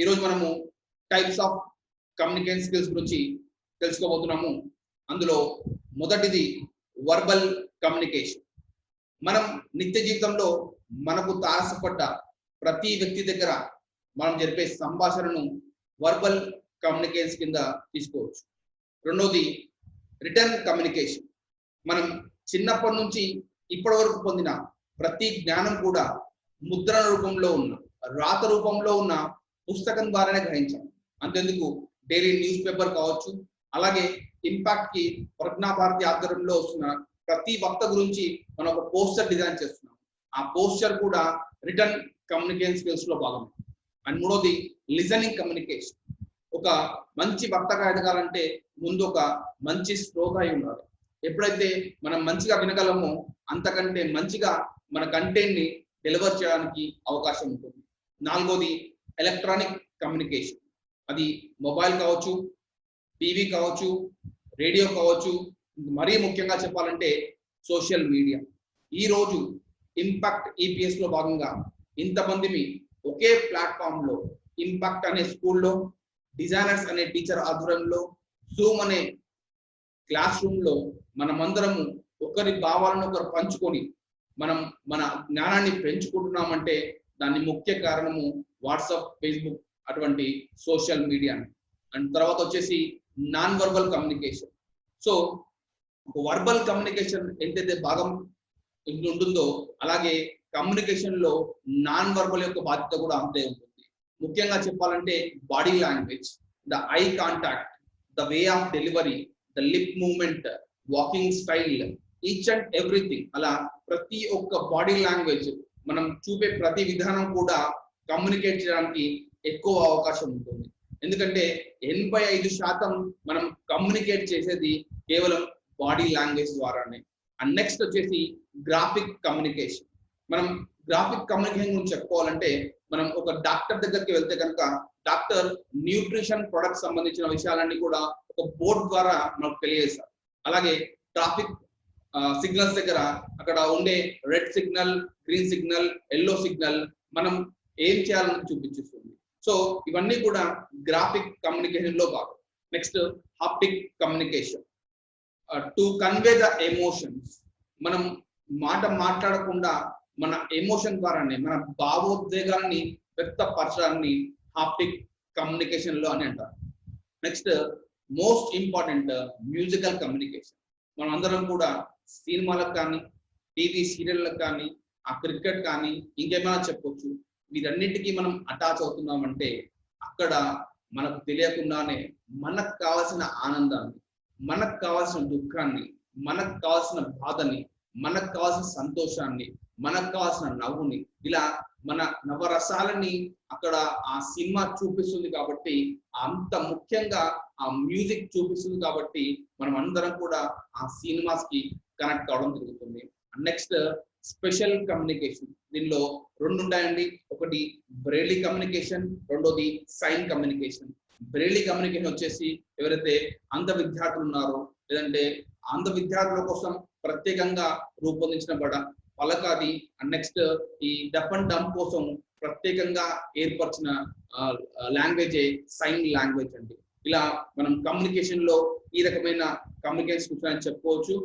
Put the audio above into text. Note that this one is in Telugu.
ఈరోజు మనము టైప్స్ ఆఫ్ కమ్యూనికేషన్ స్కిల్స్ గురించి తెలుసుకోబోతున్నాము. అందులో మొదటిది వర్బల్ కమ్యూనికేషన్. మనం నిత్య జీవితంలో మనకు తారసపడ్డ ప్రతి వ్యక్తి దగ్గర మనం జరిపే సంభాషణను వర్బల్ కమ్యూనికేషన్ కింద తీసుకోవచ్చు. రెండోది రిటర్న్ కమ్యూనికేషన్. మనం చిన్నప్పటి నుంచి ఇప్పటి వరకు పొందిన ప్రతి జ్ఞానం కూడా ముద్రణ రూపంలో ఉన్న, రాత రూపంలో ఉన్న పుస్తకం ద్వారానే గ్రహించాం. అంతెందుకు డైలీ న్యూస్ పేపర్ కావచ్చు, అలాగే ఇంపాక్ట్ కి ప్రజ్ఞాభారతి ఆధ్వర్యంలో వస్తున్న ప్రతి వక్త గురించి మనం ఒక పోస్టర్ డిజైన్ చేస్తున్నాం. ఆ పోస్టర్ కూడా రిటర్న్ కమ్యూనికేషన్ స్కిల్స్ లో భాగం. అండ్ మూడోది లిజనింగ్ కమ్యూనికేషన్. ఒక మంచి వక్తగా ఎదగాలంటే ముందు ఒక మంచి శ్రోత అయి ఉండాలి. ఎప్పుడైతే మనం మంచిగా వినగలమో అంతకంటే మంచిగా మన కంటెంట్ ని డెలివర్ చేయడానికి అవకాశం ఉంటుంది. నాలుగోది ఎలక్ట్రానిక్ కమ్యూనికేషన్. అది మొబైల్ కావచ్చు, టీవీ కావచ్చు, రేడియో కావచ్చు, మరీ ముఖ్యంగా చెప్పాలంటే సోషల్ మీడియా. ఈ రోజు ఇంపాక్ట్ ఈపీఎస్ లో భాగంగా ఇంతమందిని ఒకే ప్లాట్ఫామ్ లో ఇంపాక్ట్ అనే స్కూల్లో, డిజైనర్స్ అనే టీచర్ ఆధ్వర్యంలో, జూమ్ అనే క్లాస్ రూమ్ లో మనమందరము ఒకరి భావాలను ఒకరు పంచుకొని మనం మన జ్ఞానాన్ని పెంచుకుంటున్నామంటే దాని ముఖ్య కారణము వాట్సాప్, ఫేస్బుక్ అటువంటి సోషల్ మీడియా. అండ్ తర్వాత వచ్చేసి non verbal communication. So verbal communication ఎంతైతే భాగం ఉంటుందో అలాగే కమ్యూనికేషన్ లో నాన్ వర్బల్ యొక్క బాధ్యత కూడా అంతే ఉంటుంది. ముఖ్యంగా చెప్పాలంటే body language, the eye contact, the way of delivery, the lip movement, walking style, each and everything. అలా ప్రతి ఒక్క బాడీ లాంగ్వేజ్ మనం చూపే ప్రతి విధానం కూడా కమ్యూనికేట్ చేయడానికి ఎక్కువ అవకాశం ఉంటుంది. ఎందుకంటే 85% మనం కమ్యూనికేట్ చేసేది కేవలం బాడీ లాంగ్వేజ్ ద్వారానే. అండ్ నెక్స్ట్ వచ్చేసి గ్రాఫిక్ కమ్యూనికేషన్. మనం గ్రాఫిక్ కమ్యూనికేషన్ గురించి చెప్పుకోవాలంటే మనం ఒక డాక్టర్ దగ్గరికి వెళ్తే కనుక డాక్టర్ న్యూట్రిషన్ ప్రొడక్ట్స్ సంబంధించిన విషయాలన్నీ కూడా ఒక బోర్డ్ ద్వారా మనకు తెలియజేస్తారు. అలాగే ట్రాఫిక్ సిగ్నల్స్ దగ్గర అక్కడ ఉండే red signal, green signal, yellow signal మనం ఏం చేయాలని చూపించేస్తుంది. సో ఇవన్నీ కూడా గ్రాఫిక్ కమ్యూనికేషన్ లో భాగం. Next haptic communication. To convey the emotions. మనం మాట్లాడకుండా మన ఎమోషన్ ద్వారానే మన భావోద్వేగాన్ని వ్యక్తపరచడాన్ని హాప్టిక్ కమ్యూనికేషన్ లో అని అంటారు. Next most important musical communication. మనం అందరం కూడా సినిమాలకు కానీ, టీవీ సీరియళ్ళకు కానీ, ఆ క్రికెట్ కానీ, ఇంకేమైనా చెప్పొచ్చు, వీటన్నిటికీ మనం అటాచ్ అవుతున్నామంటే అక్కడ మనకు తెలియకుండానే మనకు కావాల్సిన ఆనందాన్ని, మనకు కావాల్సిన దుఃఖాన్ని, మనకు కావాల్సిన బాధని, మనకు కావాల్సిన సంతోషాన్ని, మనకు కావాల్సిన నవ్వుని, ఇలా మన నవరసాలని అక్కడ ఆ సినిమా చూపిస్తుంది. కాబట్టి అంత ముఖ్యంగా ఆ మ్యూజిక్ చూపిస్తుంది. కాబట్టి మనం అందరం కూడా ఆ సినిమాస్ కి కనెక్ట్ కావడం జరుగుతుంది. Next special communication. దీనిలో రెండు ఉంటాయండి. ఒకటి బ్రెయిలీ కమ్యూనికేషన్, రెండోది సైన్ కమ్యూనికేషన్. బ్రెయిలీ కమ్యూనికేషన్ వచ్చేసి ఎవరైతే అంధ విద్యార్థులు ఉన్నారో, లేదంటే అంధ విద్యార్థుల కోసం ప్రత్యేకంగా రూపొందించిన పలకాది. అండ్ నెక్స్ట్ ఈ డఫ్ అండ్ డంప్ కోసం ప్రత్యేకంగా ఏర్పరిచిన లాంగ్వేజే సైన్ లాంగ్వేజ్ అండి. ఇలా మనం కమ్యూనికేషన్ లో ఈ రకమైన కమ్యూనికేషన్ చెప్పుకోవచ్చు.